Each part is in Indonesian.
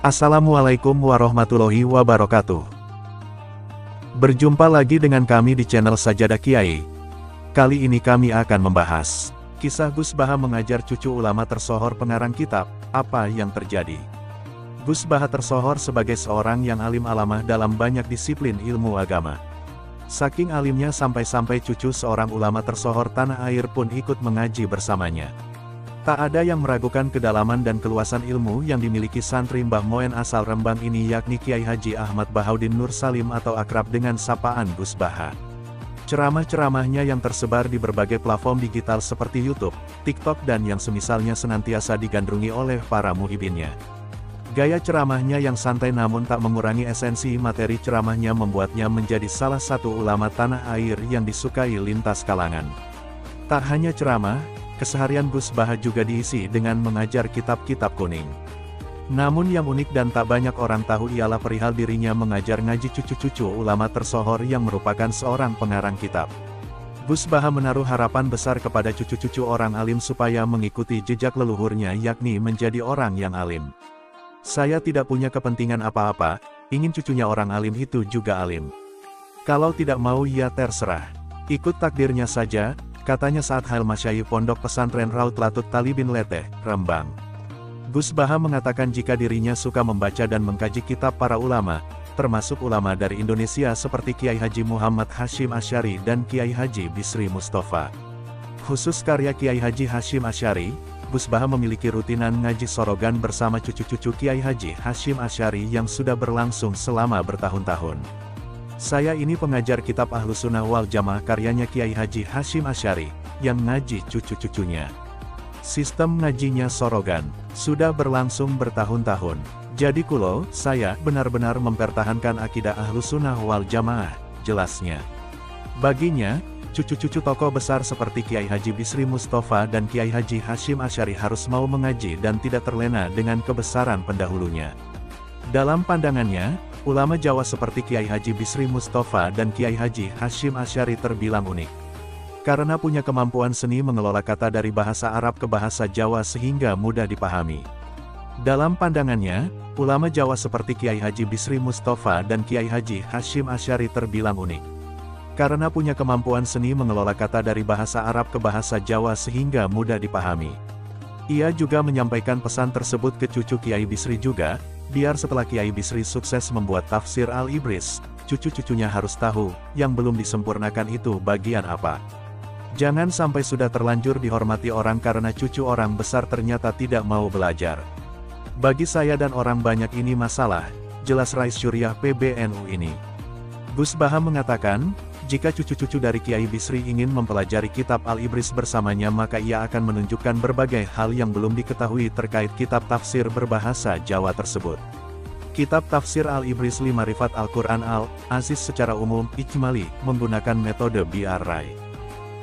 Assalamualaikum warahmatullahi wabarakatuh. Berjumpa lagi dengan kami di channel Sajadah Kiai. Kali ini kami akan membahas kisah Gus Baha mengajar cucu ulama tersohor pengarang kitab, Apa yang Terjadi. Gus Baha tersohor sebagai seorang yang alim alamah dalam banyak disiplin ilmu agama. Saking alimnya sampai-sampai cucu seorang ulama tersohor tanah air pun ikut mengaji bersamanya. Tak ada yang meragukan kedalaman dan keluasan ilmu yang dimiliki santri Mbah Moen asal Rembang ini, yakni Kiai Haji Ahmad Bahaudin Nur Salim atau akrab dengan sapaan Gus Baha. Ceramah-ceramahnya yang tersebar di berbagai platform digital seperti YouTube, TikTok dan yang semisalnya senantiasa digandrungi oleh para muhibinnya. Gaya ceramahnya yang santai namun tak mengurangi esensi materi ceramahnya membuatnya menjadi salah satu ulama tanah air yang disukai lintas kalangan. Tak hanya ceramah, keseharian Gus Baha juga diisi dengan mengajar kitab-kitab kuning. Namun yang unik dan tak banyak orang tahu ialah perihal dirinya mengajar ngaji cucu-cucu ulama tersohor yang merupakan seorang pengarang kitab. Gus Baha menaruh harapan besar kepada cucu-cucu orang alim supaya mengikuti jejak leluhurnya, yakni menjadi orang yang alim. Saya tidak punya kepentingan apa-apa, ingin cucunya orang alim itu juga alim. Kalau tidak mau ya terserah. Ikut takdirnya saja, katanya saat hail masyayikh pondok pesantren Raut Latut Talibin Leteh, Rembang. Gus Baha mengatakan jika dirinya suka membaca dan mengkaji kitab para ulama, termasuk ulama dari Indonesia seperti Kiai Haji Muhammad Hashim Asy'ari dan Kiai Haji Bisri Mustafa. Khusus karya Kiai Haji Hashim Asy'ari, Gus Baha memiliki rutinan ngaji sorogan bersama cucu-cucu Kiai Haji Hashim Asy'ari yang sudah berlangsung selama bertahun-tahun. Saya ini pengajar kitab Ahlus Sunnah wal Jamaah karyanya Kiai Haji Hashim Asy'ari, yang ngaji cucu-cucunya. Sistem ngajinya sorogan, sudah berlangsung bertahun-tahun. Jadi kulo, saya benar-benar mempertahankan akidah Ahlus Sunnah wal Jamaah, jelasnya. Baginya, cucu-cucu tokoh besar seperti Kiai Haji Bisri Mustafa dan Kiai Haji Hashim Asy'ari harus mau mengaji dan tidak terlena dengan kebesaran pendahulunya. Dalam pandangannya, ulama Jawa seperti Kiai Haji Bisri Mustafa dan Kiai Haji Hashim Asy'ari terbilang unik karena punya kemampuan seni mengelola kata dari bahasa Arab ke bahasa Jawa sehingga mudah dipahami. Dalam pandangannya, ulama Jawa seperti Kiai Haji Bisri Mustafa dan Kiai Haji Hashim Asy'ari terbilang unik karena punya kemampuan seni mengelola kata dari bahasa Arab ke bahasa Jawa sehingga mudah dipahami. Ia juga menyampaikan pesan tersebut ke cucu Kiai Bisri juga, biar setelah Kiai Bisri sukses membuat tafsir Al-Ibris, cucu-cucunya harus tahu, yang belum disempurnakan itu bagian apa. Jangan sampai sudah terlanjur dihormati orang karena cucu orang besar ternyata tidak mau belajar. Bagi saya dan orang banyak ini masalah, jelas Rais Syuriah PBNU ini. Gus Baha mengatakan, jika cucu-cucu dari Kiai Bisri ingin mempelajari kitab Al-Ibris bersamanya maka ia akan menunjukkan berbagai hal yang belum diketahui terkait kitab tafsir berbahasa Jawa tersebut. Kitab tafsir Al-Ibris Limarifat Al-Quran Al-Aziz secara umum, ijmali, menggunakan metode BRI.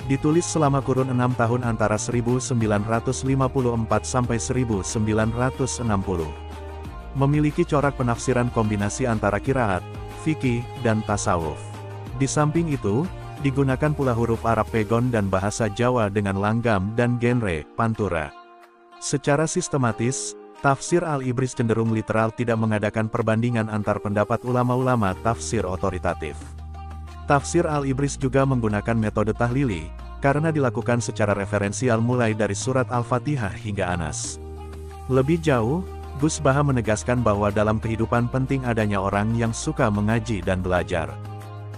Ditulis selama kurun 6 tahun antara 1954 sampai 1960. Memiliki corak penafsiran kombinasi antara qiraat, fikih, dan tasawuf. Di samping itu, digunakan pula huruf Arab pegon dan bahasa Jawa dengan langgam dan genre pantura. Secara sistematis, tafsir Al-Ibris cenderung literal, tidak mengadakan perbandingan antar pendapat ulama-ulama tafsir otoritatif. Tafsir Al-Ibris juga menggunakan metode tahlili, karena dilakukan secara referensial mulai dari surat Al-Fatihah hingga Anas. Lebih jauh, Gus Baha menegaskan bahwa dalam kehidupan penting adanya orang yang suka mengaji dan belajar.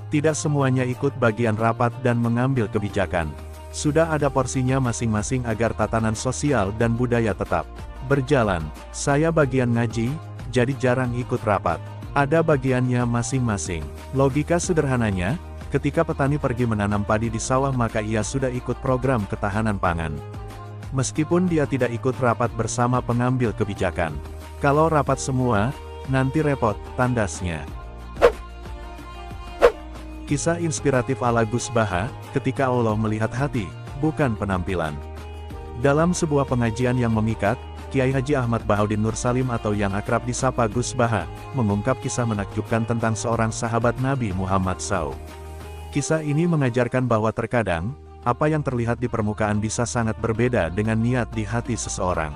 Tidak semuanya ikut bagian rapat dan mengambil kebijakan. Sudah ada porsinya masing-masing agar tatanan sosial dan budaya tetap berjalan. Saya bagian ngaji, jadi jarang ikut rapat. Ada bagiannya masing-masing. Logika sederhananya, ketika petani pergi menanam padi di sawah maka ia sudah ikut program ketahanan pangan. Meskipun dia tidak ikut rapat bersama pengambil kebijakan. Kalau rapat semua, nanti repot, tandasnya. Kisah inspiratif ala Gus Baha, ketika Allah melihat hati, bukan penampilan. Dalam sebuah pengajian yang memikat, Kiai Haji Ahmad Bahaudin Nur Salim atau yang akrab disapa Gus Baha, mengungkap kisah menakjubkan tentang seorang sahabat Nabi Muhammad SAW. Kisah ini mengajarkan bahwa terkadang, apa yang terlihat di permukaan bisa sangat berbeda dengan niat di hati seseorang.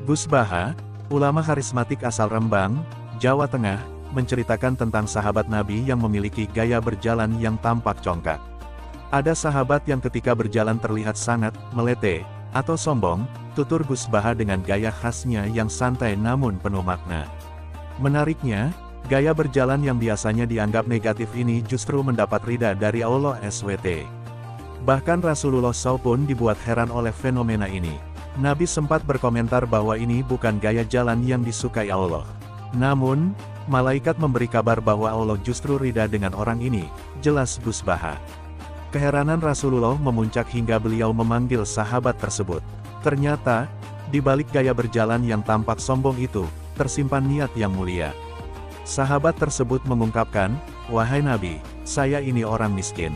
Gus Baha, ulama karismatik asal Rembang, Jawa Tengah, menceritakan tentang sahabat Nabi yang memiliki gaya berjalan yang tampak congkak. Ada sahabat yang ketika berjalan terlihat sangat melete atau sombong, tutur Gus Baha dengan gaya khasnya yang santai namun penuh makna. Menariknya, gaya berjalan yang biasanya dianggap negatif ini justru mendapat ridha dari Allah SWT. Bahkan Rasulullah SAW pun dibuat heran oleh fenomena ini. Nabi sempat berkomentar bahwa ini bukan gaya jalan yang disukai Allah. Namun, malaikat memberi kabar bahwa Allah justru ridha dengan orang ini, jelas Gus Baha. Keheranan Rasulullah memuncak hingga beliau memanggil sahabat tersebut. Ternyata, di balik gaya berjalan yang tampak sombong itu, tersimpan niat yang mulia. Sahabat tersebut mengungkapkan, "Wahai Nabi, saya ini orang miskin.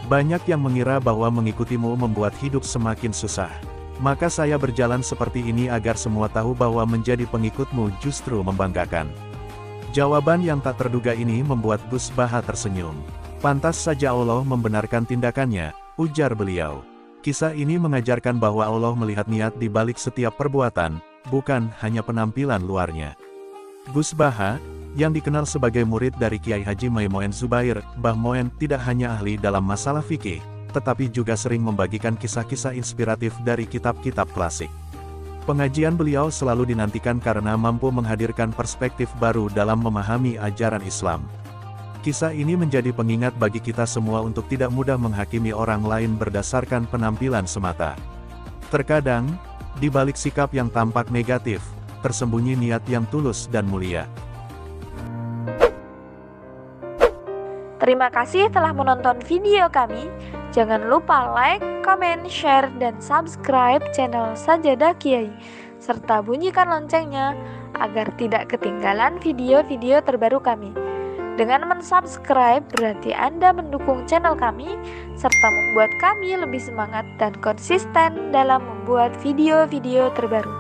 Banyak yang mengira bahwa mengikutimu membuat hidup semakin susah. Maka saya berjalan seperti ini agar semua tahu bahwa menjadi pengikutmu justru membanggakan." Jawaban yang tak terduga ini membuat Gus Baha tersenyum. "Pantas saja Allah membenarkan tindakannya," ujar beliau. Kisah ini mengajarkan bahwa Allah melihat niat di balik setiap perbuatan, bukan hanya penampilan luarnya. Gus Baha, yang dikenal sebagai murid dari Kiai Haji Maimoen Zubair, Mbah Moen, tidak hanya ahli dalam masalah fikih, tetapi juga sering membagikan kisah-kisah inspiratif dari kitab-kitab klasik. Pengajian beliau selalu dinantikan karena mampu menghadirkan perspektif baru dalam memahami ajaran Islam. Kisah ini menjadi pengingat bagi kita semua untuk tidak mudah menghakimi orang lain berdasarkan penampilan semata. Terkadang, di balik sikap yang tampak negatif, tersembunyi niat yang tulus dan mulia. Terima kasih telah menonton video kami. Jangan lupa like, comment, share, dan subscribe channel Sajadah Kiai, serta bunyikan loncengnya agar tidak ketinggalan video-video terbaru kami. Dengan mensubscribe berarti Anda mendukung channel kami, serta membuat kami lebih semangat dan konsisten dalam membuat video-video terbaru.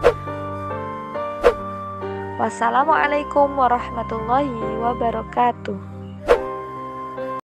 Wassalamualaikum warahmatullahi wabarakatuh.